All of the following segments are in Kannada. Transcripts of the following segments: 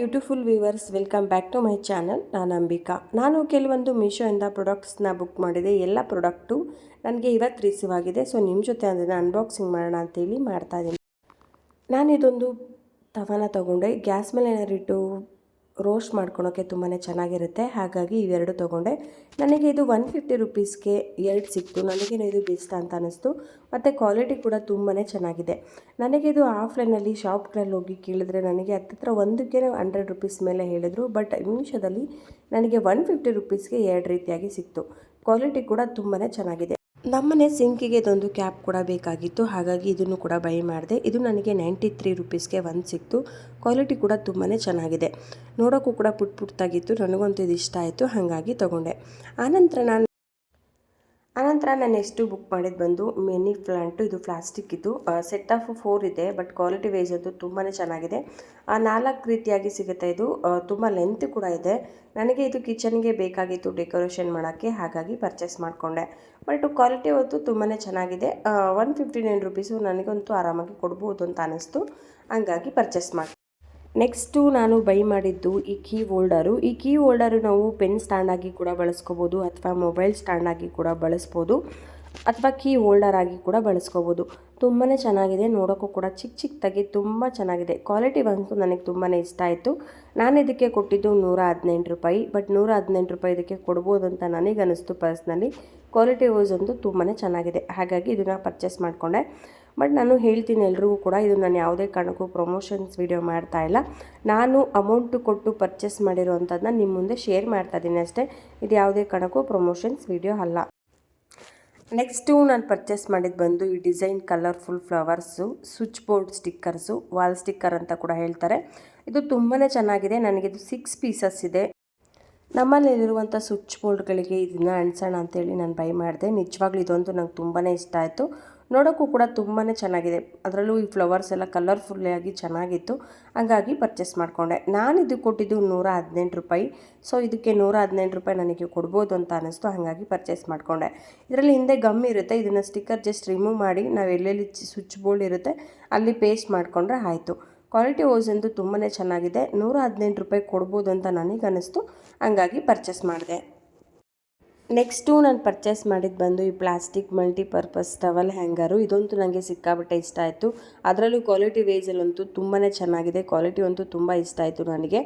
Beautiful viewers, welcome back to my channel. ನಾನು ಅಂಬಿಕಾ. ನಾನು ಕೆಲವೊಂದು ಮೀಶೋಯಿಂದ ಪ್ರಾಡಕ್ಟ್ಸ್ನ ಬುಕ್ ಮಾಡಿದೆ. ಎಲ್ಲ ಪ್ರಾಡಕ್ಟು ನನಗೆ ಇವತ್ತು ರಿಸೀವ್ ಆಗಿದೆ. ಸೊ ನಿಮ್ಮ ಜೊತೆ ಅದನ್ನು ಅನ್ಬಾಕ್ಸಿಂಗ್ ಮಾಡೋಣ ಅಂತೇಳಿ ಮಾಡ್ತಾಯಿದ್ದೀನಿ. ನಾನಿದೊಂದು ತವಾನ ತೊಗೊಂಡೆ. ಗ್ಯಾಸ್ ಮೇಲೆ ಏನಾರಿಟ್ಟು ರೋಸ್ಟ್ ಮಾಡ್ಕೊಳೋಕ್ಕೆ ತುಂಬಾ ಚೆನ್ನಾಗಿರುತ್ತೆ. ಹಾಗಾಗಿ ಇವೆರಡು ತೊಗೊಂಡೆ. ನನಗೆ ಇದು 150 ರುಪೀಸ್ಗೆ ಎರಡು ಸಿಕ್ತು. ನನಗೇನು ಇದು ಬೆಸ್ಟ್ ಅಂತ ಅನ್ನಿಸ್ತು. ಮತ್ತು ಕ್ವಾಲಿಟಿ ಕೂಡ ತುಂಬಾ ಚೆನ್ನಾಗಿದೆ. ನನಗೆ ಇದು ಆಫ್ಲೈನಲ್ಲಿ ಶಾಪ್ಗಳಲ್ಲಿ ಹೋಗಿ ಕೇಳಿದ್ರೆ ನನಗೆ ಹತ್ತಿರ ಒಂದಕ್ಕೆ 100 ರುಪೀಸ್ ಮೇಲೆ ಹೇಳಿದರು. ಬಟ್ ಮೀಶೋದಲ್ಲಿ ನನಗೆ 150 ರುಪೀಸ್ಗೆ ಎರಡು ರೀತಿಯಾಗಿ ಸಿಕ್ತು. ಕ್ವಾಲಿಟಿ ಕೂಡ ತುಂಬಾ ಚೆನ್ನಾಗಿದೆ. ನಮ್ಮನೆ ಸಿಂಕಿಗೆ ಇದೊಂದು ಕ್ಯಾಪ್ ಕೂಡ ಬೇಕಾಗಿತ್ತು. ಹಾಗಾಗಿ ಇದನ್ನು ಕೂಡ ಬೈ ಮಾಡಿದೆ. ಇದು ನನಗೆ 93 ರುಪೀಸ್ಗೆ ಒಂದು ಸಿಕ್ತು. ಕ್ವಾಲಿಟಿ ಕೂಡ ತುಂಬಾ ಚೆನ್ನಾಗಿದೆ. ನೋಡೋಕ್ಕೂ ಕೂಡ ಪುಟ್ಟಾಗಿತ್ತು. ನನಗಂತೂ ಇದು ಇಷ್ಟ ಆಯಿತು, ಹಾಗಾಗಿ ತೊಗೊಂಡೆ. ಆನಂತರ ನಾನು ನೆಕ್ಸ್ಟು ಬುಕ್ ಮಾಡಿದ್ದು ಬಂದು ಮಿನಿ ಪ್ಲಾಂಟು. ಇದು ಪ್ಲಾಸ್ಟಿಕ್. ಇದು ಸೆಟ್ ಆಫ್ 4 ಇದೆ. ಬಟ್ ಕ್ವಾಲಿಟಿ ವೈಸ್ ಅಂತೂ ತುಂಬಾ ಚೆನ್ನಾಗಿದೆ. 4 ರೀತಿಯಾಗಿ ಸಿಗುತ್ತೆ. ಇದು ತುಂಬ ಲೆಂತ್ ಕೂಡ ಇದೆ. ನನಗೆ ಇದು ಕಿಚನ್ಗೆ ಬೇಕಾಗಿತ್ತು ಡೆಕೋರೇಷನ್ ಮಾಡೋಕ್ಕೆ, ಹಾಗಾಗಿ ಪರ್ಚೇಸ್ ಮಾಡಿಕೊಂಡೆ. ಬಟ್ ಕ್ವಾಲಿಟಿ ಅಂತೂ ತುಂಬಾ ಚೆನ್ನಾಗಿದೆ. 159 ರುಪೀಸು ನನಗಂತೂ ಆರಾಮಾಗಿ ಕೊಡ್ಬೋದು ಅಂತ ಅನ್ನಿಸ್ತು. ಹಂಗಾಗಿ ಪರ್ಚೇಸ್ ಮಾಡಿ. ನೆಕ್ಸ್ಟು ನಾನು ಬೈ ಮಾಡಿದ್ದು ಈ ಕೀ ಹೋಲ್ಡರು. ಈ ಕೀ ಹೋಲ್ಡರು ನಾವು ಪೆನ್ ಸ್ಟ್ಯಾಂಡಾಗಿ ಕೂಡ ಬಳಸ್ಕೋಬೋದು, ಅಥವಾ ಮೊಬೈಲ್ ಸ್ಟ್ಯಾಂಡಾಗಿ ಕೂಡ ಬಳಸ್ಬೋದು, ಅಥವಾ ಕೀ ಹೋಲ್ಡರ್ ಆಗಿ ಕೂಡ ಬಳಸ್ಕೋಬೋದು. ತುಂಬಾ ಚೆನ್ನಾಗಿದೆ. ನೋಡೋಕ್ಕೂ ಕೂಡ ಚಿಕ್ಕದಾಗಿ ತುಂಬ ಚೆನ್ನಾಗಿದೆ. ಕ್ವಾಲಿಟಿ ಬಂತು ನನಗೆ ತುಂಬಾ ಇಷ್ಟ ಆಯಿತು. ನಾನು ಇದಕ್ಕೆ ಕೊಟ್ಟಿದ್ದು 118 ರೂಪಾಯಿ. ಬಟ್ 118 ರೂಪಾಯಿ ಇದಕ್ಕೆ ಕೊಡ್ಬೋದು ಅಂತ ನನಗನ್ನಿಸ್ತು ಪರ್ಸ್ನಲಿ. ಕ್ವಾಲಿಟಿ ವೈಸ್ ಅಂತೂ ತುಂಬಾ ಚೆನ್ನಾಗಿದೆ. ಹಾಗಾಗಿ ಇದನ್ನು ಪರ್ಚೇಸ್ ಮಾಡಿಕೊಂಡೆ. ಬಟ್ ನಾನು ಹೇಳ್ತೀನಿ ಎಲ್ರಿಗೂ ಕೂಡ, ಇದು ನಾನು ಯಾವುದೇ ಕಾರಣಕ್ಕೂ ಪ್ರಮೋಷನ್ಸ್ ವಿಡಿಯೋ ಮಾಡ್ತಾ ಇಲ್ಲ. ನಾನು ಅಮೌಂಟು ಕೊಟ್ಟು ಪರ್ಚೇಸ್ ಮಾಡಿರೋವಂಥದ್ದನ್ನ ನಿಮ್ಮ ಮುಂದೆ ಶೇರ್ ಮಾಡ್ತಾ ಇದ್ದೀನಿ ಅಷ್ಟೇ. ಇದು ಯಾವುದೇ ಕಾರಣಕ್ಕೂ ಪ್ರಮೋಷನ್ಸ್ ವಿಡಿಯೋ ಅಲ್ಲ. ನೆಕ್ಸ್ಟು ನಾನು ಪರ್ಚೇಸ್ ಮಾಡಿದ್ದು ಬಂದು ಈ design colourful flowers, switch board stickers, wall sticker ಅಂತ ಕೂಡ ಹೇಳ್ತಾರೆ. ಇದು ತುಂಬಾ ಚೆನ್ನಾಗಿದೆ. ನನಗಿದು 6 ಪೀಸಸ್ ಇದೆ. ನಮ್ಮಲ್ಲಿರುವಂಥ ಸ್ವಿಚ್ ಬೋರ್ಡ್ಗಳಿಗೆ ಇದನ್ನು ಅಂಟಿಸೋಣ ಅಂತೇಳಿ ನಾನು ಬೈ ಮಾಡಿದೆ. ನಿಜವಾಗ್ಲೂ ಇದಂತೂ ನಂಗೆ ತುಂಬಾ ಇಷ್ಟ ಆಯಿತು. ನೋಡೋಕ್ಕೂ ಕೂಡ ತುಂಬಾ ಚೆನ್ನಾಗಿದೆ. ಅದರಲ್ಲೂ ಈ ಫ್ಲವರ್ಸ್ ಎಲ್ಲ ಕಲರ್ಫುಲ್ಲಾಗಿ ಚೆನ್ನಾಗಿತ್ತು. ಹಾಗಾಗಿ ಪರ್ಚೇಸ್ ಮಾಡಿಕೊಂಡೆ. ನಾನು ಇದು ಕೊಟ್ಟಿದ್ದು 118 ರೂಪಾಯಿ. ಸೊ ಇದಕ್ಕೆ 118 ರೂಪಾಯಿ ನನಗೆ ಕೊಡ್ಬೋದು ಅಂತ ಅನ್ನಿಸ್ತು. ಹಾಗಾಗಿ ಪರ್ಚೇಸ್ ಮಾಡಿಕೊಂಡೆ. ಇದರಲ್ಲಿ ಹಿಂದೆ ಗಮ್ ಇರುತ್ತೆ. ಇದನ್ನು ಸ್ಟಿಕ್ಕರ್ ಜಸ್ಟ್ ರಿಮೂವ್ ಮಾಡಿ ನಾವು ಎಲ್ಲೆಲ್ಲಿ ಸ್ವಿಚ್ ಬೋರ್ಡ್ ಇರುತ್ತೆ ಅಲ್ಲಿ ಪೇಸ್ಟ್ ಮಾಡಿಕೊಂಡ್ರೆ ಆಯಿತು. ಕ್ವಾಲಿಟಿ ವೈಸ್ ಅಂತೂ ತುಂಬಾ ಚೆನ್ನಾಗಿದೆ. 118 ರೂಪಾಯಿ ಕೊಡ್ಬೋದು ಅಂತ ನನಗನ್ನಿಸ್ತು. ಹಾಗಾಗಿ ಪರ್ಚೇಸ್ ಮಾಡಿದೆ. ನೆಕ್ಸ್ಟು ನಾನು ಪರ್ಚೇಸ್ ಮಾಡಿದ್ದು ಬಂದು ಈ ಪ್ಲಾಸ್ಟಿಕ್ ಮಲ್ಟಿಪರ್ಪಸ್ ಟವಲ್ ಹ್ಯಾಂಗರು. ಇದಂತೂ ನನಗೆ ಸಿಕ್ಕಾಪಟ್ಟೆ ಇಷ್ಟ ಆಯಿತು. ಅದರಲ್ಲೂ ಕ್ವಾಲಿಟಿ ವೈಸಲ್ಲಂತೂ ತುಂಬಾ ಚೆನ್ನಾಗಿದೆ. ಕ್ವಾಲಿಟಿ ಅಂತೂ ತುಂಬ ಇಷ್ಟ ಆಯಿತು ನನಗೆ.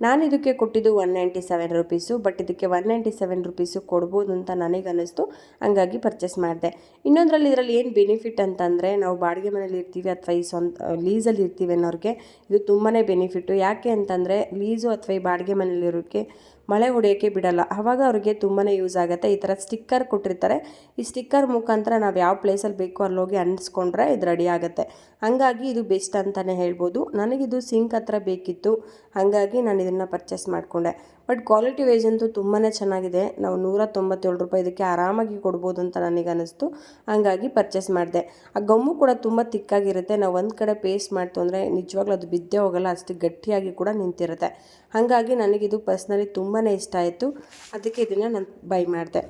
ನಾನು ಇದಕ್ಕೆ ಕೊಟ್ಟಿದ್ದು 197 ರುಪೀಸು. ಬಟ್ ಇದಕ್ಕೆ 197 ರುಪೀಸು ಕೊಡ್ಬೋದು ಅಂತ ನನಗನ್ನಿಸ್ತು. ಹಾಗಾಗಿ ಪರ್ಚೇಸ್ ಮಾಡಿದೆ. ಇದರಲ್ಲಿ ಏನು ಬೆನಿಫಿಟ್ ಅಂತಂದರೆ, ನಾವು ಬಾಡಿಗೆ ಮನೇಲಿ ಇರ್ತೀವಿ ಅಥವಾ ಈ ಸ್ವಂತ ಲೀಸಲ್ಲಿ ಇರ್ತೀವಿ ಅನ್ನೋರಿಗೆ ಇದು ತುಂಬಾ ಬೆನಿಫಿಟ್ಟು. ಯಾಕೆ ಅಂತಂದರೆ, ಲೀಸು ಅಥವಾ ಈ ಬಾಡಿಗೆ ಮನೇಲಿರೋಕ್ಕೆ ಮಳೆ ಹೊಡೆಯೋಕ್ಕೆ ಬಿಡಲ್ಲ. ಆವಾಗ ಅವ್ರಿಗೆ ತುಂಬಾ ಯೂಸ್ ಆಗುತ್ತೆ. ಈ ಥರ ಸ್ಟಿಕ್ಕರ್ ಕೊಟ್ಟಿರ್ತಾರೆ. ಈ ಸ್ಟಿಕ್ಕರ್ ಮುಖಾಂತರ ನಾವು ಯಾವ ಪ್ಲೇಸಲ್ಲಿ ಬೇಕೋ ಅಲ್ಲೋಗಿ ಅಂಟಿಸ್ಕೊಂಡ್ರೆ ಇದು ರೆಡಿ ಆಗುತ್ತೆ. ಹಾಗಾಗಿ ಇದು ಬೆಸ್ಟ್ ಅಂತಲೇ ಹೇಳ್ಬೋದು. ನನಗಿದು ಸಿಂಕ್ ಹತ್ರ ಬೇಕಿತ್ತು, ಹಾಗಾಗಿ ನಾನು ಇದನ್ನು ಪರ್ಚೇಸ್ ಮಾಡಿಕೊಂಡೆ. ಬಟ್ ಕ್ವಾಲಿಟಿ ವೈಸ್ ಅಂತೂ ತುಂಬಾ ಚೆನ್ನಾಗಿದೆ. ನಾವು 197 ರೂಪಾಯಿ ಇದಕ್ಕೆ ಆರಾಮಾಗಿ ಕೊಡ್ಬೋದು ಅಂತ ನನಗನ್ನಿಸ್ತು. ಹಾಗಾಗಿ ಪರ್ಚೇಸ್ ಮಾಡಿದೆ. ಆ ಗಮ್ಮು ಕೂಡ ತುಂಬ ತಿಕ್ಕಾಗಿರುತ್ತೆ. ನಾವು ಒಂದು ಕಡೆ ಪೇಸ್ಟ್ ಮಾಡ್ತು ಅಂದರೆ ನಿಜವಾಗ್ಲೂ ಅದು ಬಿದ್ದೇ ಹೋಗಲ್ಲ, ಅಷ್ಟು ಗಟ್ಟಿಯಾಗಿ ಕೂಡ ನಿಂತಿರುತ್ತೆ. ಹಾಗಾಗಿ ನನಗಿದು ಪರ್ಸ್ನಲಿ ತುಂಬಾ ಇಷ್ಟ ಆಯಿತು. ಅದಕ್ಕೆ ಇದನ್ನು ನಾನು ಬೈ ಮಾಡಿದೆ.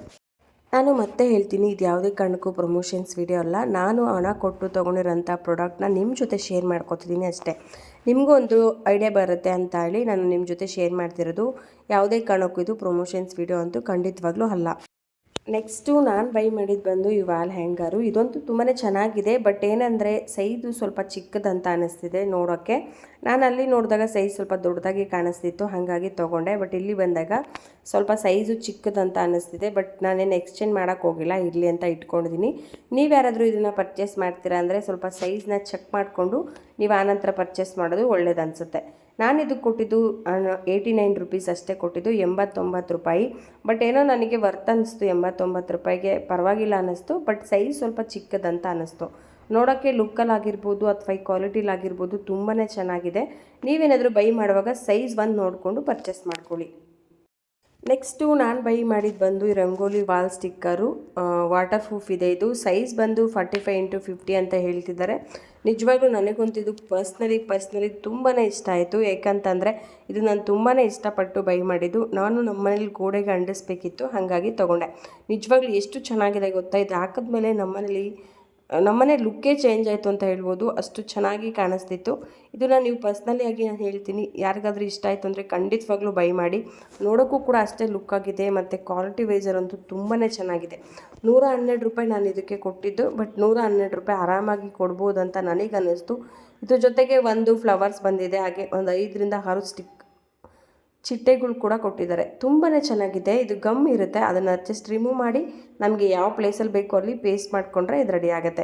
ನಾನು ಮತ್ತೆ ಹೇಳ್ತೀನಿ, ಇದು ಯಾವುದೇ ಕಾರಣಕ್ಕೂ ಪ್ರಮೋಷನ್ಸ್ ವಿಡಿಯೋ ಅಲ್ಲ. ನಾನು ಹಣ ಕೊಟ್ಟು ತೊಗೊಂಡಿರೋಂಥ ಪ್ರಾಡಕ್ಟ್ನ ನಿಮ್ಮ ಜೊತೆ ಶೇರ್ ಮಾಡ್ಕೊತಿದ್ದೀನಿ ಅಷ್ಟೇ. ನಿಮಗೂ ಒಂದು ಐಡಿಯಾ ಬರುತ್ತೆ ಅಂತ ಹೇಳಿ ನಾನು ನಿಮ್ಮ ಜೊತೆ ಶೇರ್ ಮಾಡ್ತಿರೋದು. ಯಾವುದೇ ಕಾರಣಕ್ಕೂ ಇದು ಪ್ರಮೋಷನ್ಸ್ ವಿಡಿಯೋ ಅಂತೂ ಖಂಡಿತವಾಗ್ಲೂ ಅಲ್ಲ. ನೆಕ್ಸ್ಟು ನಾನು ಬೈ ಮಾಡಿದ್ದು ಬಂದು ಈ ವಾಲ್ ಹ್ಯಾಂಗರು. ಇದಂತೂ ತುಂಬಾ ಚೆನ್ನಾಗಿದೆ. ಬಟ್ ಏನಂದರೆ ಸೈಜು ಸ್ವಲ್ಪ ಚಿಕ್ಕದಂತ ಅನ್ನಿಸ್ತಿದೆ ನೋಡೋಕ್ಕೆ. ನಾನು ಅಲ್ಲಿ ನೋಡಿದಾಗ ಸೈಜ್ ಸ್ವಲ್ಪ ದೊಡ್ಡದಾಗಿ ಕಾಣಿಸ್ತಿತ್ತು, ಹಾಗಾಗಿ ತೊಗೊಂಡೆ. ಬಟ್ ಇಲ್ಲಿ ಬಂದಾಗ ಸ್ವಲ್ಪ ಸೈಜು ಚಿಕ್ಕದಂತ ಅನ್ನಿಸ್ತಿದೆ. ಬಟ್ ನಾನೇನು ಎಕ್ಸ್ಚೇಂಜ್ ಮಾಡೋಕ್ಕೆ ಹೋಗಿಲ್ಲ, ಇರಲಿ ಅಂತ ಇಟ್ಕೊಂಡಿದ್ದೀನಿ. ನೀವು ಯಾರಾದರೂ ಇದನ್ನು ಪರ್ಚೇಸ್ ಮಾಡ್ತೀರಾ ಅಂದರೆ ಸ್ವಲ್ಪ ಸೈಜ್ನ ಚೆಕ್ ಮಾಡಿಕೊಂಡು ನೀವು ಆನಂತರ ಪರ್ಚೇಸ್ ಮಾಡೋದು ಒಳ್ಳೇದು ಅನಿಸುತ್ತೆ. ನಾನು ಇದಕ್ಕೆ ಕೊಟ್ಟಿದ್ದು 89 ರುಪೀಸ್ ಅಷ್ಟೇ ಕೊಟ್ಟಿದ್ದು, 89 ರೂಪಾಯಿ. ಬಟ್ ಏನೋ ನನಗೆ ವರ್ತ್ ಅನ್ನಿಸ್ತು. 89 ರೂಪಾಯಿಗೆ ಪರವಾಗಿಲ್ಲ ಅನ್ನಿಸ್ತು. ಬಟ್ ಸೈಜ್ ಸ್ವಲ್ಪ ಚಿಕ್ಕದಂತ ಅನ್ನಿಸ್ತು. ನೋಡೋಕ್ಕೆ ಲುಕ್ಕಲ್ಲಾಗಿರ್ಬೋದು ಅಥವಾ ಈ ಕ್ವಾಲಿಟಿಲಾಗಿರ್ಬೋದು ತುಂಬಾ ಚೆನ್ನಾಗಿದೆ. ನೀವೇನಾದರೂ ಬೈ ಮಾಡುವಾಗ ಸೈಜ್ ಒಂದು ನೋಡಿಕೊಂಡು ಪರ್ಚೇಸ್ ಮಾಡ್ಕೊಳ್ಳಿ. ನೆಕ್ಸ್ಟು ನಾನು ಬೈ ಮಾಡಿದ್ದು ಬಂದು ಈ rangoli wall sticker. Water proof ಇದೆ. ಇದು ಸೈಜ್ ಬಂದು 45x50 ಅಂತ ಹೇಳ್ತಿದ್ದಾರೆ. ನಿಜವಾಗ್ಲೂ ನನಗಂತೂ ಇದು ಪರ್ಸ್ನಲಿ ತುಂಬಾ ಇಷ್ಟ ಆಯಿತು. ಯಾಕಂತಂದರೆ ಇದು ನಾನು ತುಂಬಾ ಇಷ್ಟಪಟ್ಟು ಬೈ ಮಾಡಿದ್ದು. ನಾನು ನಮ್ಮ ಮನೇಲಿ ಗೋಡೆಗೆ ಅಂಟಿಸ್ಬೇಕಿತ್ತು, ಹಾಗಾಗಿ ತೊಗೊಂಡೆ. ನಿಜವಾಗ್ಲೂ ಎಷ್ಟು ಚೆನ್ನಾಗಿದೆ ಗೊತ್ತಾ. ಇದು ಹಾಕಿದ್ಮೇಲೆ ನಮ್ಮ ಮನೇಲಿ ನಮ್ಮನೆ ಲುಕ್ಕೇ ಚೇಂಜ್ ಆಯಿತು ಅಂತ ಹೇಳ್ಬೋದು, ಅಷ್ಟು ಚೆನ್ನಾಗಿ ಕಾಣಿಸ್ತಿತ್ತು. ಇದನ್ನು ನೀವು ಪರ್ಸ್ನಲಿ ಆಗಿ ನಾನು ಹೇಳ್ತೀನಿ, ಯಾರಿಗಾದ್ರೂ ಇಷ್ಟ ಆಯಿತು ಅಂದರೆ ಖಂಡಿತವಾಗ್ಲೂ ಬೈ ಮಾಡಿ. ನೋಡೋಕ್ಕೂ ಕೂಡ ಅಷ್ಟೇ ಲುಕ್ ಆಗಿದೆ ಮತ್ತು ಕ್ವಾಲಿಟಿ ವೈಸರಂತೂ ತುಂಬಾ ಚೆನ್ನಾಗಿದೆ. ₹112 ನಾನು ಇದಕ್ಕೆ ಕೊಟ್ಟಿದ್ದು, ಬಟ್ ₹112 ಆರಾಮಾಗಿ ಕೊಡ್ಬೋದು ಅಂತ ನನಗನ್ನಿಸ್ತು. ಇದ್ರ ಜೊತೆಗೆ ಒಂದು ಫ್ಲವರ್ಸ್ ಬಂದಿದೆ, ಹಾಗೆ ಒಂದು 5ರಿಂದ 6 ಚಿಟ್ಟೆಗಳು ಕೂಡ ಕೊಟ್ಟಿದ್ದಾರೆ. ತುಂಬಾ ಚೆನ್ನಾಗಿದೆ. ಇದು ಗಮ್ ಇರುತ್ತೆ, ಅದನ್ನು ಜಸ್ಟ್ ರಿಮೂವ್ ಮಾಡಿ ನಮಗೆ ಯಾವ ಪ್ಲೇಸಲ್ಲಿ ಬೇಕೋ ಅಲ್ಲಿ ಪೇಸ್ಟ್ ಮಾಡಿಕೊಂಡ್ರೆ ಇದು ರೆಡಿ ಆಗುತ್ತೆ.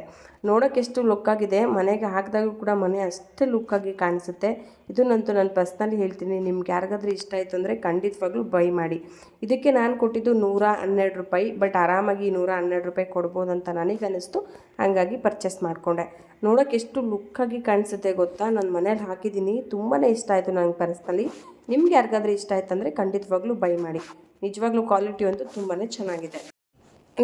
ನೋಡೋಕ್ಕೆ ಎಷ್ಟು ಲುಕ್ಕಾಗಿದೆ, ಮನೆಗೆ ಹಾಕಿದಾಗೂ ಕೂಡ ಮನೆ ಅಷ್ಟೇ ಲುಕ್ಕಾಗಿ ಕಾಣಿಸುತ್ತೆ. ಇದನ್ನಂತೂ ನಾನು ಪರ್ಸ್ನಲಿ ಹೇಳ್ತೀನಿ, ನಿಮ್ಗೆ ಯಾರಿಗಾದ್ರೂ ಇಷ್ಟ ಆಯಿತು ಅಂದರೆ ಖಂಡಿತವಾಗ್ಲೂ ಬೈ ಮಾಡಿ. ಇದಕ್ಕೆ ನಾನು ಕೊಟ್ಟಿದ್ದು ₹112, ಬಟ್ ಆರಾಮಾಗಿ ₹112 ಕೊಡ್ಬೋದು ಅಂತ ನನಗನ್ನಿಸ್ತು, ಹಾಗಾಗಿ ಪರ್ಚೇಸ್ ಮಾಡಿಕೊಂಡೆ. ನೋಡೋಕ್ಕೆ ಎಷ್ಟು ಲುಕ್ಕಾಗಿ ಕಾಣಿಸುತ್ತೆ ಗೊತ್ತಾ. ನಾನು ಮನೇಲಿ ಹಾಕಿದ್ದೀನಿ, ತುಂಬಾ ಇಷ್ಟ ಆಯಿತು ನನಗೆ ಪರ್ಸ್ನಲಿ. ನಿಮ್ಗೆ ಯಾರಿಗಾದ್ರೂ ಇಷ್ಟ ಆಯ್ತು ಅಂದರೆ ಖಂಡಿತವಾಗ್ಲೂ ಬೈ ಮಾಡಿ. ನಿಜವಾಗ್ಲೂ ಕ್ವಾಲಿಟಿ ಅಂತೂ ತುಂಬಾ ಚೆನ್ನಾಗಿದೆ.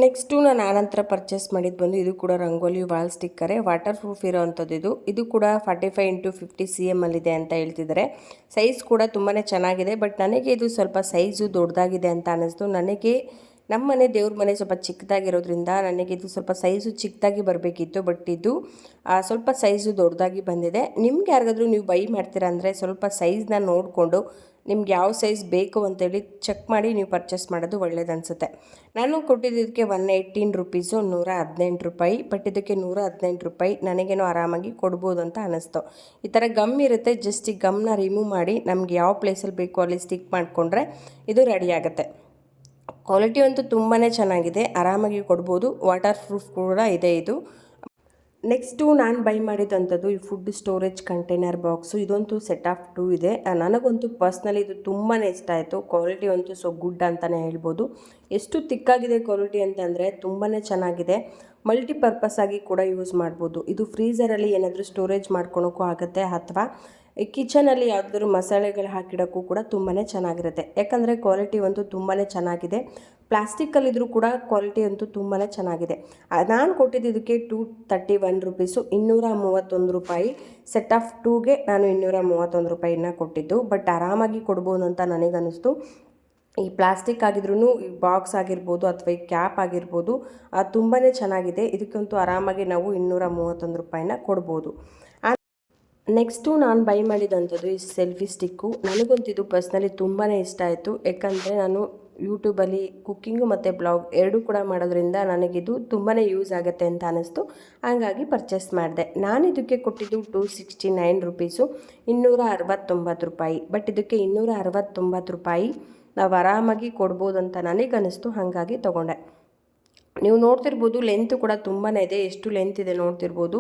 ನೆಕ್ಸ್ಟು ನಾನು ಆನಂತರ ಪರ್ಚೇಸ್ ಮಾಡಿದ್ದು ಬಂದು ಇದು ಕೂಡ ರಂಗೋಲಿ ವಾಲ್ ಸ್ಟಿಕ್ಕರೇ, ವಾಟರ್ ಪ್ರೂಫ್ ಇರೋ ಅಂಥದ್ದು. ಇದು ಕೂಡ 45x50 cm ಅಲ್ಲಿದೆ ಅಂತ ಹೇಳ್ತಿದ್ದಾರೆ. ಸೈಜ್ ಕೂಡ ತುಂಬಾ ಚೆನ್ನಾಗಿದೆ, ಬಟ್ ನನಗೆ ಇದು ಸ್ವಲ್ಪ ಸೈಜು ದೊಡ್ಡದಾಗಿದೆ ಅಂತ ಅನ್ನಿಸ್ತು. ನನಗೆ ನಮ್ಮ ಮನೆ ದೇವ್ರ ಮನೆ ಸ್ವಲ್ಪ ಚಿಕ್ಕದಾಗಿರೋದ್ರಿಂದ ನನಗೆ ಇದು ಸ್ವಲ್ಪ ಸೈಜು ಚಿಕ್ಕದಾಗಿ ಬರಬೇಕಿತ್ತು, ಬಟ್ ಇದು ಸ್ವಲ್ಪ ಸೈಜು ದೊಡ್ಡದಾಗಿ ಬಂದಿದೆ. ನಿಮ್ಗೆ ಯಾರಿಗಾದ್ರೂ ನೀವು ಬೈ ಮಾಡ್ತೀರಾ ಅಂದರೆ ಸ್ವಲ್ಪ ಸೈಜ್ನ ನೋಡಿಕೊಂಡು ನಿಮ್ಗೆ ಯಾವ ಸೈಜ್ ಬೇಕು ಅಂತೇಳಿ ಚೆಕ್ ಮಾಡಿ ನೀವು ಪರ್ಚೇಸ್ ಮಾಡೋದು ಒಳ್ಳೇದು ಅನಿಸುತ್ತೆ. ನಾನು ಕೊಟ್ಟಿದ್ದಕ್ಕೆ ₹118, ₹118, ಬಟ್ ಇದಕ್ಕೆ ₹118 ನನಗೇನೋ ಆರಾಮಾಗಿ ಕೊಡ್ಬೋದು ಅಂತ ಅನ್ನಿಸ್ತು. ಈ ಥರ ಗಮ್ ಇರುತ್ತೆ, ಜಸ್ಟ್ ಈ ಗಮ್ನ ರಿಮೂವ್ ಮಾಡಿ ನಮ್ಗೆ ಯಾವ ಪ್ಲೇಸಲ್ಲಿ ಬೇಕೋ ಅಲ್ಲಿ ಸ್ಟಿಕ್ ಮಾಡಿಕೊಂಡ್ರೆ ಇದು ರೆಡಿ ಆಗುತ್ತೆ. ಕ್ವಾಲಿಟಿ ಅಂತೂ ತುಂಬಾ ಚೆನ್ನಾಗಿದೆ, ಆರಾಮಾಗಿ ಕೊಡ್ಬೋದು. ವಾಟರ್ ಪ್ರೂಫ್ ಕೂಡ ಇದೆ ಇದು. ನೆಕ್ಸ್ಟು ನಾನು ಬೈ ಮಾಡಿದಂಥದ್ದು ಈ ಫುಡ್ ಸ್ಟೋರೇಜ್ ಕಂಟೈನರ್ ಬಾಕ್ಸು. ಇದಂತೂ ಸೆಟ್ ಆಫ್ 2 ಇದೆ. ನನಗಂತೂ ಪರ್ಸ್ನಲಿ ಇದು ತುಂಬಾ ಇಷ್ಟ ಆಯಿತು. ಕ್ವಾಲಿಟಿ ಅಂತೂ ಸೊ ಗುಡ್ ಅಂತಲೇ ಹೇಳ್ಬೋದು. ಎಷ್ಟು ತಿಕ್ಕಾಗಿದೆ ಕ್ವಾಲಿಟಿ ಅಂತಂದರೆ ತುಂಬಾ ಚೆನ್ನಾಗಿದೆ. ಮಲ್ಟಿಪರ್ಪಸ್ ಆಗಿ ಕೂಡ ಯೂಸ್ ಮಾಡ್ಬೋದು. ಇದು ಫ್ರೀಝರಲ್ಲಿ ಏನಾದರೂ ಸ್ಟೋರೇಜ್ ಮಾಡ್ಕೊಳೋಕ್ಕೂ ಆಗುತ್ತೆ, ಅಥವಾ ಕಿಚನಲ್ಲಿ ಯಾವುದಾದ್ರೂ ಮಸಾಲೆಗಳು ಹಾಕಿಡೋಕ್ಕೂ ಕೂಡ ತುಂಬಾ ಚೆನ್ನಾಗಿರುತ್ತೆ. ಯಾಕಂದರೆ ಕ್ವಾಲಿಟಿ ಅಂತೂ ತುಂಬಾ ಚೆನ್ನಾಗಿದೆ. ಪ್ಲಾಸ್ಟಿಕ್ಕಲ್ಲಿದ್ದರೂ ಕೂಡ ಕ್ವಾಲಿಟಿ ಅಂತೂ ತುಂಬಾ ಚೆನ್ನಾಗಿದೆ. ನಾನು ಕೊಟ್ಟಿದ್ದಕ್ಕೆ ₹231, ₹231. ಸೆಟ್ ಆಫ್ 2ಗೆ ನಾನು ₹231 ಕೊಟ್ಟಿದ್ದು, ಬಟ್ ಆರಾಮಾಗಿ ಕೊಡ್ಬೋದು ಅಂತ ನನಗನ್ನಿಸ್ತು. ಈ ಪ್ಲಾಸ್ಟಿಕ್ ಆಗಿದ್ರೂ ಈ ಬಾಕ್ಸ್ ಆಗಿರ್ಬೋದು ಅಥವಾ ಈ ಕ್ಯಾಪ್ ಆಗಿರ್ಬೋದು ತುಂಬಾ ಚೆನ್ನಾಗಿದೆ. ಇದಕ್ಕಂತೂ ಆರಾಮಾಗಿ ನಾವು ₹231 ಕೊಡ್ಬೋದು. ನೆಕ್ಸ್ಟು ನಾನು ಬೈ ಮಾಡಿದಂಥದ್ದು ಈ ಸೆಲ್ಫಿ ಸ್ಟಿಕ್ಕು. ನನಗಂತೂ ಇದು ಪರ್ಸ್ನಲಿ ತುಂಬಾ ಇಷ್ಟ ಆಯಿತು. ಯಾಕಂದರೆ ನಾನು ಯೂಟ್ಯೂಬಲ್ಲಿ ಕುಕ್ಕಿಂಗು ಮತ್ತು ಬ್ಲಾಗ್ ಎರಡೂ ಕೂಡ ಮಾಡೋದ್ರಿಂದ ನನಗಿದು ತುಂಬಾ ಯೂಸ್ ಆಗುತ್ತೆ ಅಂತ ಅನ್ನಿಸ್ತು, ಹಾಗಾಗಿ ಪರ್ಚೇಸ್ ಮಾಡಿದೆ. ನಾನು ಇದಕ್ಕೆ ಕೊಟ್ಟಿದ್ದು ₹269, ₹269, ಬಟ್ ಇದಕ್ಕೆ ₹269 ನಾವು ಆರಾಮಾಗಿ ಕೊಡ್ಬೋದು ಅಂತ ನನಗನ್ನಿಸ್ತು, ಹಾಗಾಗಿ ತೊಗೊಂಡೆ. ನೀವು ನೋಡ್ತಿರ್ಬೋದು ಲೆಂತ್ ಕೂಡ ತುಂಬಾ ಇದೆ, ಎಷ್ಟು ಲೆಂತ್ ಇದೆ ನೋಡ್ತಿರ್ಬೋದು.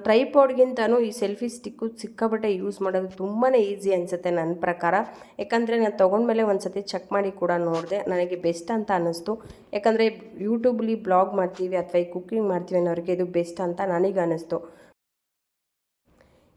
ಟ್ರೈಪಾಡ್ಗಿಂತನೂ ಈ ಸೆಲ್ಫಿ ಸ್ಟಿಕ್ಕು ಸಿಕ್ಕಾಪಟ್ಟೆ ಯೂಸ್ ಮಾಡೋದು ತುಂಬಾ ಈಸಿ ಅನಿಸುತ್ತೆ ನನ್ನ ಪ್ರಕಾರ. ಯಾಕಂದರೆ ನಾನು ತೊಗೊಂಡ್ಮೇಲೆ ಒಂದು ಸತಿ ಚೆಕ್ ಮಾಡಿ ಕೂಡ ನೋಡಿದೆ, ನನಗೆ ಬೆಸ್ಟ್ ಅಂತ ಅನ್ನಿಸ್ತು. ಯಾಕಂದರೆ ಯೂಟ್ಯೂಬಲ್ಲಿ ಬ್ಲಾಗ್ ಮಾಡ್ತೀವಿ ಅಥವಾ ಈ ಕುಕ್ಕಿಂಗ್ ಮಾಡ್ತೀವಿ ಅನ್ನೋರಿಗೆ ಇದು ಬೆಸ್ಟ್ ಅಂತ ನನಗೆ ಅನ್ನಿಸ್ತು.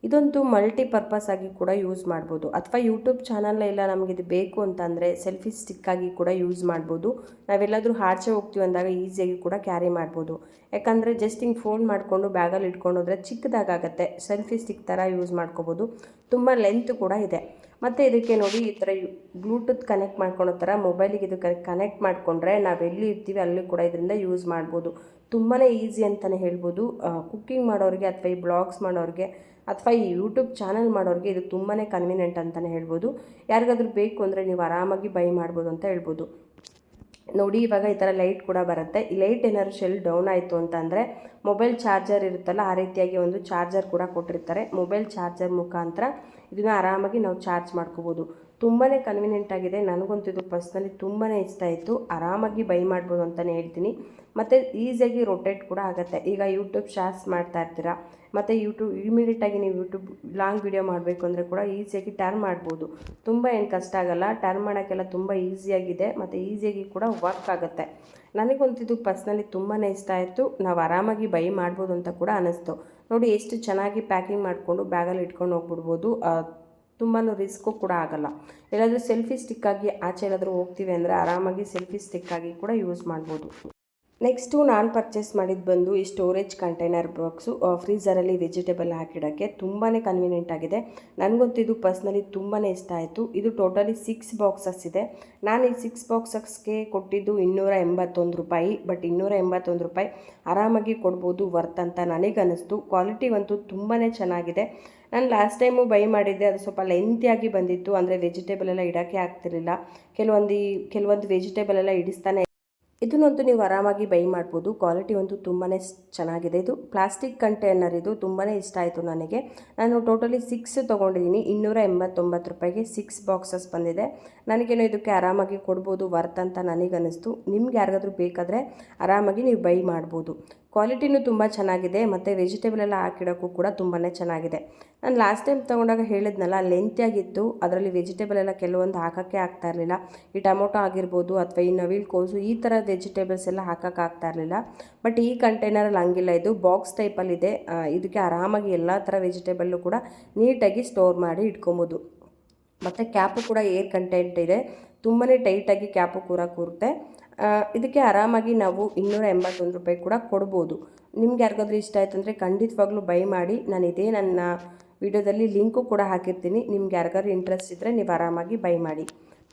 ಇದಂತೂ ಮಲ್ಟಿಪರ್ಪಸ್ ಆಗಿ ಕೂಡ ಯೂಸ್ ಮಾಡ್ಬೋದು, ಅಥವಾ ಯೂಟ್ಯೂಬ್ ಚಾನಲ್ಲೆಲ್ಲ ನಮಗಿದು ಬೇಕು ಅಂತಂದರೆ ಸೆಲ್ಫಿ ಸ್ಟಿಕ್ಕಾಗಿ ಕೂಡ ಯೂಸ್ ಮಾಡ್ಬೋದು. ನಾವೆಲ್ಲಾದರೂ ಆಚೆ ಹೋಗ್ತೀವಿ ಅಂದಾಗ ಈಸಿಯಾಗಿ ಕೂಡ ಕ್ಯಾರಿ ಮಾಡ್ಬೋದು. ಯಾಕಂದರೆ ಜಸ್ಟ್ ಹಿಂಗೆ ಫೋನ್ ಮಾಡಿಕೊಂಡು ಬ್ಯಾಗಲ್ಲಿ ಇಟ್ಕೊಂಡು ಹೋದರೆ ಚಿಕ್ಕದಾಗುತ್ತೆ, ಸೆಲ್ಫಿ ಸ್ಟಿಕ್ ಥರ ಯೂಸ್ ಮಾಡ್ಕೋಬೋದು. ತುಂಬ ಲೆಂತ್ ಕೂಡ ಇದೆ. ಮತ್ತು ಇದಕ್ಕೆ ನೋಡಿ ಈ ಥರ ಬ್ಲೂಟೂತ್ ಕನೆಕ್ಟ್ ಮಾಡ್ಕೊಳೋ ಥರ ಮೊಬೈಲಿಗೆ ಇದು ಕನೆಕ್ಟ್ ಮಾಡಿಕೊಂಡ್ರೆ ನಾವು ಎಲ್ಲಿ ಇರ್ತೀವಿ ಅಲ್ಲಿ ಕೂಡ ಇದರಿಂದ ಯೂಸ್ ಮಾಡ್ಬೋದು. ತುಂಬಾ ಈಸಿ ಅಂತಲೇ ಹೇಳ್ಬೋದು. ಕುಕ್ಕಿಂಗ್ ಮಾಡೋರಿಗೆ ಅಥವಾ ಈ ಬ್ಲಾಗ್ಸ್ ಮಾಡೋರಿಗೆ ಅಥವಾ ಈ ಯೂಟ್ಯೂಬ್ ಚಾನಲ್ ಮಾಡೋರಿಗೆ ಇದು ತುಂಬಾ ಕನ್ವೀನಿಯೆಂಟ್ ಅಂತಲೇ ಹೇಳ್ಬೋದು. ಯಾರಿಗಾದ್ರೂ ಬೇಕು ಅಂದರೆ ನೀವು ಆರಾಮಾಗಿ ಬೈ ಮಾಡ್ಬೋದು ಅಂತ ಹೇಳ್ಬೋದು. ನೋಡಿ ಇವಾಗ ಈ ಥರ ಲೈಟ್ ಕೂಡ ಬರುತ್ತೆ. ಈ ಲೈಟ್ ಏನಾದ್ರು ಶೆಲ್ ಡೌನ್ ಆಯಿತು ಅಂತಂದರೆ ಮೊಬೈಲ್ ಚಾರ್ಜರ್ ಇರುತ್ತಲ್ಲ, ಆ ರೀತಿಯಾಗಿ ಒಂದು ಚಾರ್ಜರ್ ಕೂಡ ಕೊಟ್ಟಿರ್ತಾರೆ. ಮೊಬೈಲ್ ಚಾರ್ಜರ್ ಮುಖಾಂತರ ಇದನ್ನು ಆರಾಮಾಗಿ ನಾವು ಚಾರ್ಜ್ ಮಾಡ್ಕೋಬೋದು. ತುಂಬಾ ಕನ್ವೀನಿಯೆಂಟ್ ಆಗಿದೆ. ನನಗಂತೂ ಇದು ಪರ್ಸ್ನಲಿ ತುಂಬಾ ಇಷ್ಟ ಆಯಿತು. ಆರಾಮಾಗಿ ಬೈ ಮಾಡ್ಬೋದು ಅಂತಲೇ ಹೇಳ್ತೀನಿ. ಮತ್ತು ಈಸಿಯಾಗಿ ರೊಟೇಟ್ ಕೂಡ ಆಗುತ್ತೆ. ಈಗ ಯೂಟ್ಯೂಬ್ ಶಾರ್ಟ್ಸ್ ಮಾಡ್ತಾ ಇರ್ತೀರಾ, ಮತ್ತು ಇಮಿಡಿಯೇಟಾಗಿ ನೀವು ಯೂಟ್ಯೂಬ್ ಲಾಂಗ್ ವಿಡಿಯೋ ಮಾಡಬೇಕು ಅಂದರೆ ಕೂಡ ಈಸಿಯಾಗಿ ಟರ್ನ್ ಮಾಡ್ಬೋದು. ತುಂಬ ಏನು ಕಷ್ಟ ಆಗೋಲ್ಲ, ಟರ್ನ್ ಮಾಡೋಕ್ಕೆಲ್ಲ ತುಂಬ ಈಸಿಯಾಗಿದೆ ಮತ್ತು ಈಸಿಯಾಗಿ ಕೂಡ ವರ್ಕ್ ಆಗುತ್ತೆ. ನನಗಂತೂ ಇದು ಪರ್ಸ್ನಲಿ ತುಂಬಾ ಇಷ್ಟ ಆಯಿತು. ನಾವು ಆರಾಮಾಗಿ ಬೈ ಮಾಡ್ಬೋದು ಅಂತ ಕೂಡ ಅನ್ನಿಸ್ತು. ನೋಡಿ ಎಷ್ಟು ಚೆನ್ನಾಗಿ ಪ್ಯಾಕಿಂಗ್ ಮಾಡಿಕೊಂಡು ಬ್ಯಾಗಲ್ಲಿ ಇಟ್ಕೊಂಡು ಹೋಗ್ಬಿಡ್ಬೋದು. ತುಂಬಾ ರಿಸ್ಕು ಕೂಡ ಆಗೋಲ್ಲ. ಎಲ್ಲಾದರೂ ಸೆಲ್ಫಿ ಸ್ಟಿಕ್ಕಾಗಿ ಆಚೆ ಎಲ್ಲಾದರೂ ಹೋಗ್ತೀವಿ ಅಂದರೆ ಆರಾಮಾಗಿ ಸೆಲ್ಫಿ ಸ್ಟಿಕ್ಕಾಗಿ ಕೂಡ ಯೂಸ್ ಮಾಡ್ಬೋದು. ನೆಕ್ಸ್ಟು ನಾನು ಪರ್ಚೇಸ್ ಮಾಡಿದ್ದು ಬಂದು ಈ ಸ್ಟೋರೇಜ್ ಕಂಟೈನರ್ ಬಾಕ್ಸು. ಫ್ರೀಝರಲ್ಲಿ ವೆಜಿಟೇಬಲ್ ಹಾಕಿಡೋಕ್ಕೆ ತುಂಬಾ ಕನ್ವೀನಿಯೆಂಟ್ ಆಗಿದೆ. ನನಗಂತೂ ಇದು ಪರ್ಸ್ನಲಿ ತುಂಬಾ ಇಷ್ಟ ಆಯಿತು. ಇದು ಟೋಟಲಿ 6 ಬಾಕ್ಸಸ್ ಇದೆ. ನಾನು ಈ 6 ಬಾಕ್ಸಸ್ಗೆ ಕೊಟ್ಟಿದ್ದು ₹281. ಬಟ್ ₹281 ಆರಾಮಾಗಿ ಕೊಡ್ಬೋದು, ವರ್ತ್ ಅಂತ ನನಗನ್ನಿಸ್ತು. ಕ್ವಾಲಿಟಿ ಅಂತೂ ತುಂಬಾ ಚೆನ್ನಾಗಿದೆ. ನಾನು ಲಾಸ್ಟ್ ಟೈಮು ಬೈ ಮಾಡಿದ್ದೆ, ಅದು ಸ್ವಲ್ಪ ಲೆಂತಿಯಾಗಿ ಬಂದಿತ್ತು. ಅಂದರೆ ವೆಜಿಟೇಬಲ್ ಎಲ್ಲ ಇಡೋಕ್ಕೆ ಆಗ್ತಿರಲಿಲ್ಲ. ಕೆಲವೊಂದು ವೆಜಿಟೇಬಲ್ ಎಲ್ಲ ಇಡಿಸ್ತಾನೆ. ಇದನ್ನಂತೂ ನೀವು ಆರಾಮಾಗಿ ಬೈ ಮಾಡ್ಬೋದು. ಕ್ವಾಲಿಟಿ ಅಂತೂ ತುಂಬಾ ಚೆನ್ನಾಗಿದೆ. ಇದು ಪ್ಲಾಸ್ಟಿಕ್ ಕಂಟೈನರ್, ಇದು ತುಂಬಾ ಇಷ್ಟ ಆಯಿತು ನನಗೆ. ನಾನು ಟೋಟಲಿ 6 ತೊಗೊಂಡಿದ್ದೀನಿ. ₹289ಗೆ 6 ಬಾಕ್ಸಸ್ ಬಂದಿದೆ. ನನಗೇನೋ ಇದಕ್ಕೆ ಆರಾಮಾಗಿ ಕೊಡ್ಬೋದು, ವರ್ತ್ ಅಂತ ನನಗನ್ನಿಸ್ತು. ನಿಮ್ಗೆ ಯಾರಿಗಾದ್ರೂ ಬೇಕಾದರೆ ಆರಾಮಾಗಿ ನೀವು ಬೈ ಮಾಡ್ಬೋದು. ಕ್ವಾಲಿಟಿನೂ ತುಂಬ ಚೆನ್ನಾಗಿದೆ ಮತ್ತು ವೆಜಿಟೇಬಲ್ ಎಲ್ಲ ಹಾಕಿಡೋಕ್ಕೂ ಕೂಡ ತುಂಬಾ ಚೆನ್ನಾಗಿದೆ. ನಾನು ಲಾಸ್ಟ್ ಟೈಮ್ ತೊಗೊಂಡಾಗ ಹೇಳಿದ್ನಲ್ಲ, ಲೆಂತಿಯಾಗಿತ್ತು. ಅದರಲ್ಲಿ ವೆಜಿಟೇಬಲ್ ಎಲ್ಲ ಕೆಲವೊಂದು ಹಾಕೋಕ್ಕೆ ಆಗ್ತಾ ಇರಲಿಲ್ಲ. ಈ ಟೊಮೊಟೊ ಆಗಿರ್ಬೋದು ಅಥವಾ ಈ ನವಿಲು ಕೋಸು ಈ ಥರ ವೆಜಿಟೇಬಲ್ಸ್ ಎಲ್ಲ ಹಾಕೋಕ್ಕೆ ಆಗ್ತಾ ಇರಲಿಲ್ಲ. ಬಟ್ ಈ ಕಂಟೈನರಲ್ಲಿ ಹಂಗಿಲ್ಲ, ಇದು ಬಾಕ್ಸ್ ಟೈಪಲ್ಲಿದೆ. ಇದಕ್ಕೆ ಆರಾಮಾಗಿ ಎಲ್ಲ ಥರ ವೆಜಿಟೇಬಲ್ಲು ಕೂಡ ನೀಟಾಗಿ ಸ್ಟೋರ್ ಮಾಡಿ ಇಟ್ಕೊಬೋದು. ಮತ್ತು ಕ್ಯಾಪು ಕೂಡ ಏರ್ ಕಂಟೆಂಟ್ ಇದೆ. ತುಂಬಾ ಟೈಟಾಗಿ ಕ್ಯಾಪು ಕೂರುತ್ತೆ. ಇದಕ್ಕೆ ಆರಾಮಾಗಿ ನಾವು ₹281 ಕೂಡ ಕೊಡ್ಬೋದು. ನಿಮ್ಗೆ ಯಾರಿಗಾದ್ರೂ ಇಷ್ಟ ಆಯ್ತು ಅಂದರೆ ಖಂಡಿತವಾಗ್ಲೂ ಬೈ ಮಾಡಿ. ನನ್ನ ವಿಡಿಯೋದಲ್ಲಿ ಲಿಂಕು ಕೂಡ ಹಾಕಿರ್ತೀನಿ. ನಿಮ್ಗೆ ಯಾರಿಗಾದ್ರೂ ಇಂಟ್ರೆಸ್ಟ್ ಇದ್ದರೆ ನೀವು ಆರಾಮಾಗಿ ಬೈ ಮಾಡಿ.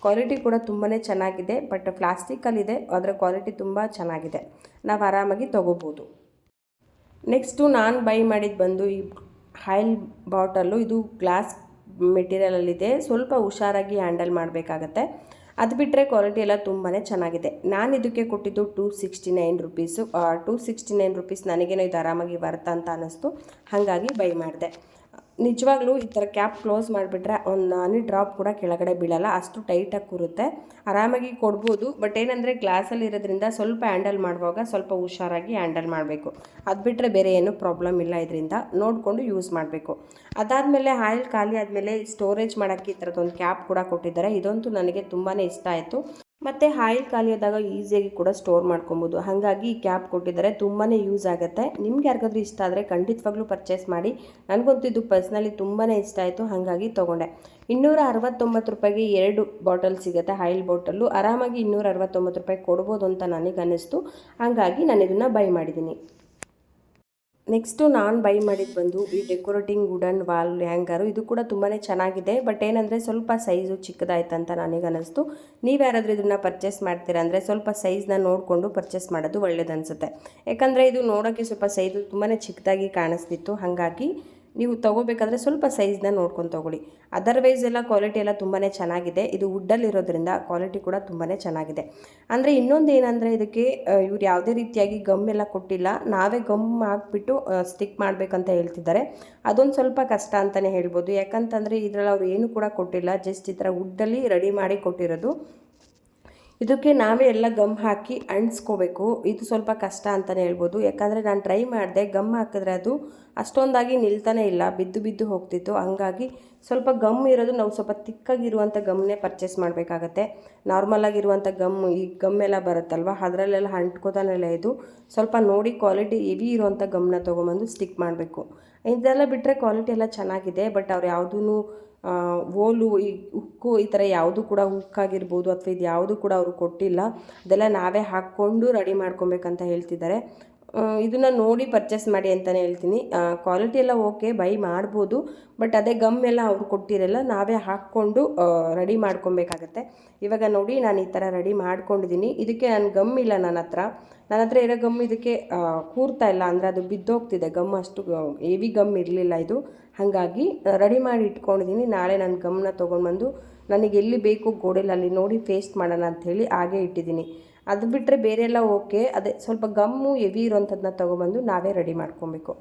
ಕ್ವಾಲಿಟಿ ಕೂಡ ತುಂಬಾ ಚೆನ್ನಾಗಿದೆ. ಬಟ್ ಪ್ಲಾಸ್ಟಿಕಲ್ಲಿದೆ, ಅದರ ಕ್ವಾಲಿಟಿ ತುಂಬ ಚೆನ್ನಾಗಿದೆ. ನಾವು ಆರಾಮಾಗಿ ತೊಗೋಬೋದು. ನೆಕ್ಸ್ಟು ನಾನು ಬೈ ಮಾಡಿದ್ದು ಬಂದು ಈ ಆಯಿಲ್ ಬಾಟಲ್ಲು. ಇದು ಗ್ಲಾಸ್ ಮೆಟೀರಿಯಲಲ್ಲಿದೆ. ಸ್ವಲ್ಪ ಹುಷಾರಾಗಿ ಹ್ಯಾಂಡಲ್ ಮಾಡಬೇಕಾಗತ್ತೆ. ಅದು ಬಿಟ್ಟರೆ ಕ್ವಾಲಿಟಿ ಎಲ್ಲ ತುಂಬಾ ಚೆನ್ನಾಗಿದೆ. ನಾನು ಇದಕ್ಕೆ ಕೊಟ್ಟಿದ್ದು ₹269. ₹269 ನನಗೇನೋ ಇದು ಆರಾಮಾಗಿ ವರ್ತ್ ಅಂತ ಅನ್ನಿಸ್ತು. ಹಾಗಾಗಿ ಬೈ ಮಾಡಿದೆ. ನಿಜವಾಗ್ಲೂ ಈ ಥರ ಕ್ಯಾಪ್ ಕ್ಲೋಸ್ ಮಾಡಿಬಿಟ್ರೆ ಒಂದು ಹನಿ ಡ್ರಾಪ್ ಕೂಡ ಕೆಳಗಡೆ ಬೀಳಲ್ಲ, ಅಷ್ಟು ಟೈಟಾಗಿ ಕೂರುತ್ತೆ. ಆರಾಮಾಗಿ ಕೊಡ್ಬೋದು. ಬಟ್ ಏನಂದರೆ ಗ್ಲಾಸಲ್ಲಿ ಇರೋದ್ರಿಂದ ಸ್ವಲ್ಪ ಹ್ಯಾಂಡಲ್ ಮಾಡುವಾಗ ಸ್ವಲ್ಪ ಹುಷಾರಾಗಿ ಹ್ಯಾಂಡಲ್ ಮಾಡಬೇಕು. ಅದು ಬಿಟ್ಟರೆ ಬೇರೆ ಏನೂ ಪ್ರಾಬ್ಲಮ್ ಇಲ್ಲ. ಇದರಿಂದ ನೋಡಿಕೊಂಡು ಯೂಸ್ ಮಾಡಬೇಕು. ಅದಾದಮೇಲೆ ಆಯಿಲ್ ಖಾಲಿ ಆದಮೇಲೆ ಸ್ಟೋರೇಜ್ ಮಾಡೋಕ್ಕೆ ಈ ಥರದ್ದೊಂದು ಕ್ಯಾಪ್ ಕೂಡ ಕೊಟ್ಟಿದ್ದಾರೆ. ಇದಂತೂ ನನಗೆ ತುಂಬಾ ಇಷ್ಟ ಆಯಿತು. ಮತ್ತು ಆಯಿಲ್ ಖಾಲಿ ಆದಾಗ ಈಸಿಯಾಗಿ ಕೂಡ ಸ್ಟೋರ್ ಮಾಡ್ಕೊಬೋದು. ಹಾಗಾಗಿ ಈ ಕ್ಯಾಪ್ ಕೊಟ್ಟಿದ್ದಾರೆ, ತುಂಬಾ ಯೂಸ್ ಆಗುತ್ತೆ. ನಿಮ್ಗೆ ಯಾರಿಗಾದ್ರೂ ಇಷ್ಟ ಆದರೆ ಖಂಡಿತವಾಗ್ಲೂ ಪರ್ಚೇಸ್ ಮಾಡಿ. ನನಗಂತೂ ಇದು ಪರ್ಸ್ನಲಿ ತುಂಬಾ ಇಷ್ಟ ಆಯಿತು, ಹಾಗಾಗಿ ತೊಗೊಂಡೆ. ₹269ಗೆ 2 ಬಾಟಲ್ ಸಿಗುತ್ತೆ, ಆಯಿಲ್ ಬಾಟಲ್ಲು. ಆರಾಮಾಗಿ ₹269 ಕೊಡ್ಬೋದು ಅಂತ ನನಗನ್ನಿಸ್ತು. ಹಾಗಾಗಿ ನಾನು ಇದನ್ನು ಬೈ ಮಾಡಿದ್ದೀನಿ. ನೆಕ್ಸ್ಟು ನಾನು ಬೈ ಮಾಡಿದ್ದು ಬಂದು ಈ ಡೆಕೋರೇಟಿಂಗ್ ವುಡನ್ ವಾಲ್ ಹ್ಯಾಂಗರು. ಇದು ಕೂಡ ತುಂಬಾ ಚೆನ್ನಾಗಿದೆ. ಬಟ್ ಏನಂದರೆ ಸ್ವಲ್ಪ ಸೈಜು ಚಿಕ್ಕದಾಯ್ತು ಅಂತ ನನಗನ್ನಿಸ್ತು. ನೀವು ಯಾರಾದರೂ ಇದನ್ನು ಪರ್ಚೇಸ್ ಮಾಡ್ತೀರಾ ಅಂದರೆ ಸ್ವಲ್ಪ ಸೈಜ್ನ ನೋಡಿಕೊಂಡು ಪರ್ಚೇಸ್ ಮಾಡೋದು ಒಳ್ಳೇದನ್ಸುತ್ತೆ. ಯಾಕಂದರೆ ಇದು ನೋಡೋಕ್ಕೆ ಸ್ವಲ್ಪ ಸೈಜು ತುಂಬಾ ಚಿಕ್ಕದಾಗಿ ಕಾಣಿಸ್ತಿತ್ತು. ಹಾಗಾಗಿ ನೀವು ತೊಗೋಬೇಕಾದ್ರೆ ಸ್ವಲ್ಪ ಸೈಜ್ನ ನೋಡ್ಕೊಂಡು ತೊಗೊಳ್ಳಿ. ಅದರ್ವೈಸ್ ಎಲ್ಲ ಕ್ವಾಲಿಟಿ ಎಲ್ಲ ತುಂಬಾ ಚೆನ್ನಾಗಿದೆ. ಇದು ವುಡ್ಡಲ್ಲಿರೋದ್ರಿಂದ ಕ್ವಾಲಿಟಿ ಕೂಡ ತುಂಬಾ ಚೆನ್ನಾಗಿದೆ. ಅಂದರೆ ಇನ್ನೊಂದು ಏನಂದರೆ ಇದಕ್ಕೆ ಇವ್ರು ಯಾವುದೇ ರೀತಿಯಾಗಿ ಗಮ್ ಎಲ್ಲ ಕೊಟ್ಟಿಲ್ಲ. ನಾವೇ ಗಮ್ ಹಾಕ್ಬಿಟ್ಟು ಸ್ಟಿಕ್ ಮಾಡಬೇಕಂತ ಹೇಳ್ತಿದ್ದಾರೆ. ಅದೊಂದು ಸ್ವಲ್ಪ ಕಷ್ಟ ಅಂತಲೇ ಹೇಳ್ಬೋದು. ಯಾಕಂತಂದರೆ ಇದರಲ್ಲಿ ಅವ್ರು ಏನು ಕೂಡ ಕೊಟ್ಟಿಲ್ಲ, ಜಸ್ಟ್ ಈ ಥರ ವುಡ್ಡಲ್ಲಿ ರೆಡಿ ಮಾಡಿ ಕೊಟ್ಟಿರೋದು. ಇದಕ್ಕೆ ನಾವೇ ಎಲ್ಲ ಗಮ್ ಹಾಕಿ ಅಂಟಿಸ್ಕೋಬೇಕು. ಇದು ಸ್ವಲ್ಪ ಕಷ್ಟ ಅಂತಲೇ ಹೇಳ್ಬೋದು. ಯಾಕಂದರೆ ನಾನು ಟ್ರೈ ಮಾಡಿದೆ, ಗಮ್ ಹಾಕಿದ್ರೆ ಅದು ಅಷ್ಟೊಂದಾಗಿ ನಿಲ್ತಾನೆ ಇಲ್ಲ, ಬಿದ್ದು ಬಿದ್ದು ಹೋಗ್ತಿತ್ತು. ಹಂಗಾಗಿ ಸ್ವಲ್ಪ ಗಮ್ ಇರೋದು ನಾವು ಸ್ವಲ್ಪ ತಿಕ್ಕಾಗಿರುವಂಥ ಗಮ್ನೇ ಪರ್ಚೇಸ್ ಮಾಡಬೇಕಾಗತ್ತೆ. ನಾರ್ಮಲಾಗಿರುವಂಥ ಈ ಗಮ್ಮೆಲ್ಲ ಬರುತ್ತಲ್ವ, ಅದರಲ್ಲೆಲ್ಲ ಅಂಟ್ಕೋತಾನೆಲ್ಲ. ಇದು ಸ್ವಲ್ಪ ನೋಡಿ ಕ್ವಾಲಿಟಿ ಹೆವಿ ಇರುವಂಥ ಗಮ್ನ ತೊಗೊಂಬಂದು ಸ್ಟಿಕ್ ಮಾಡಬೇಕು. ಇದೆಲ್ಲ ಬಿಟ್ಟರೆ ಕ್ವಾಲಿಟಿ ಎಲ್ಲ ಚೆನ್ನಾಗಿದೆ. ಬಟ್ ಅವ್ರು ಯಾವುದೂ ಓಲು, ಈ ಉಕ್ಕು ಈ ಥರ ಯಾವುದು ಕೂಡ ಉಕ್ಕಾಗಿರ್ಬೋದು ಅಥವಾ ಇದು ಯಾವುದು ಕೂಡ ಅವರು ಕೊಟ್ಟಿಲ್ಲ. ಅದೆಲ್ಲ ನಾವೇ ಹಾಕ್ಕೊಂಡು ರೆಡಿ ಮಾಡ್ಕೊಬೇಕಂತ ಹೇಳ್ತಿದ್ದಾರೆ. ಇದನ್ನು ನೋಡಿ ಪರ್ಚೇಸ್ ಮಾಡಿ ಅಂತಲೇ ಹೇಳ್ತೀನಿ. ಕ್ವಾಲಿಟಿ ಎಲ್ಲ ಓಕೆ, ಬೈ ಮಾಡ್ಬೋದು. ಬಟ್ ಅದೇ ಗಮ್ ಎಲ್ಲ ಅವ್ರು ಕೊಟ್ಟಿರಲ್ಲ, ನಾವೇ ಹಾಕ್ಕೊಂಡು ರೆಡಿ ಮಾಡ್ಕೊಬೇಕಾಗತ್ತೆ. ಇವಾಗ ನೋಡಿ ನಾನು ಈ ಥರ ರೆಡಿ ಮಾಡ್ಕೊಂಡಿದ್ದೀನಿ. ಇದಕ್ಕೆ ನಾನು ಗಮ್ ಇಲ್ಲ ನನ್ನ ಹತ್ರ ಇರೋ ಗಮ್ ಇದಕ್ಕೆ ಕೂರ್ತಾ ಇಲ್ಲ. ಅಂದರೆ ಅದು ಬಿದ್ದೋಗ್ತಿದೆ ಗಮ್, ಅಷ್ಟು ಹೆವಿ ಗಮ್ ಇರಲಿಲ್ಲ ಇದು. ಹಾಗಾಗಿ ರೆಡಿ ಮಾಡಿ ಇಟ್ಕೊಂಡಿದ್ದೀನಿ. ನಾಳೆ ನಾನು ಗಮ್ನ ತೊಗೊಂಡ್ಬಂದು ನನಗೆ ಎಲ್ಲಿ ಬೇಕು ಗೋಡೆಯಲ್ಲಿ ಅಲ್ಲಿ ನೋಡಿ ಪೇಸ್ಟ್ ಮಾಡೋಣ ಅಂಥೇಳಿ ಹಾಗೆ ಇಟ್ಟಿದ್ದೀನಿ. ಅದು ಬಿಟ್ಟರೆ ಬೇರೆ ಎಲ್ಲ ಓಕೆ. ಅದೇ ಸ್ವಲ್ಪ ಗಮ್ಮು ಹೆವಿ ಇರೋಂಥದ್ದನ್ನ ತೊಗೊಬಂದು ನಾವೇ ರೆಡಿ ಮಾಡ್ಕೊಬೇಕು.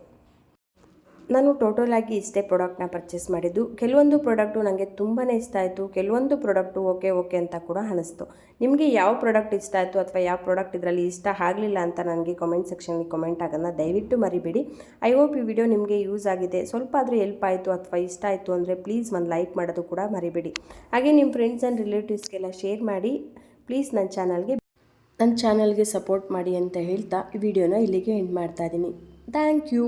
ನಾನು ಟೋಟಲಾಗಿ ಇಷ್ಟೇ ಪ್ರಾಡಕ್ಟ್ನ ಪರ್ಚೇಸ್ ಮಾಡಿದ್ದು. ಕೆಲವೊಂದು ಪ್ರಾಡಕ್ಟು ನನಗೆ ತುಂಬಾ ಇಷ್ಟ ಆಯಿತು, ಕೆಲವೊಂದು ಪ್ರಾಡಕ್ಟು ಓಕೆ ಅಂತ ಕೂಡ ಅನ್ನಿಸ್ತು. ನಿಮಗೆ ಯಾವ ಪ್ರಾಡಕ್ಟ್ ಇಷ್ಟ ಆಯಿತು ಅಥವಾ ಯಾವ ಪ್ರಾಡಕ್ಟ್ ಇದರಲ್ಲಿ ಇಷ್ಟ ಆಗಲಿಲ್ಲ ಅಂತ ನನಗೆ ಕಾಮೆಂಟ್ ಸೆಕ್ಷನಲ್ಲಿ ಕಾಮೆಂಟ್ ಆಗೋಣ ದಯವಿಟ್ಟು ಮರಿಬೇಡಿ. ಐ ಹೋಪ್ ಈ ವಿಡಿಯೋ ನಿಮಗೆ ಯೂಸ್ ಆಗಿದೆ, ಸ್ವಲ್ಪ ಆದರೂ ಹೆಲ್ಪ್ ಆಯಿತು ಅಥವಾ ಇಷ್ಟ ಆಯಿತು ಅಂದರೆ ಪ್ಲೀಸ್ ಒಂದು ಲೈಕ್ ಮಾಡೋದು ಕೂಡ ಮರಿಬೇಡಿ. ಹಾಗೆ ನಿಮ್ಮ ಫ್ರೆಂಡ್ಸ್ ಆ್ಯಂಡ್ ರಿಲೇಟಿವ್ಸ್ಗೆಲ್ಲ ಶೇರ್ ಮಾಡಿ. ಪ್ಲೀಸ್ ನನ್ನ ಚಾನಲ್ಗೆ ಸಪೋರ್ಟ್ ಮಾಡಿ ಅಂತ ಹೇಳ್ತಾ ಈ ವಿಡಿಯೋನ ಇಲ್ಲಿಗೆ ಎಂಡ್ ಮಾಡ್ತಾ ಇದ್ದೀನಿ. Thank you.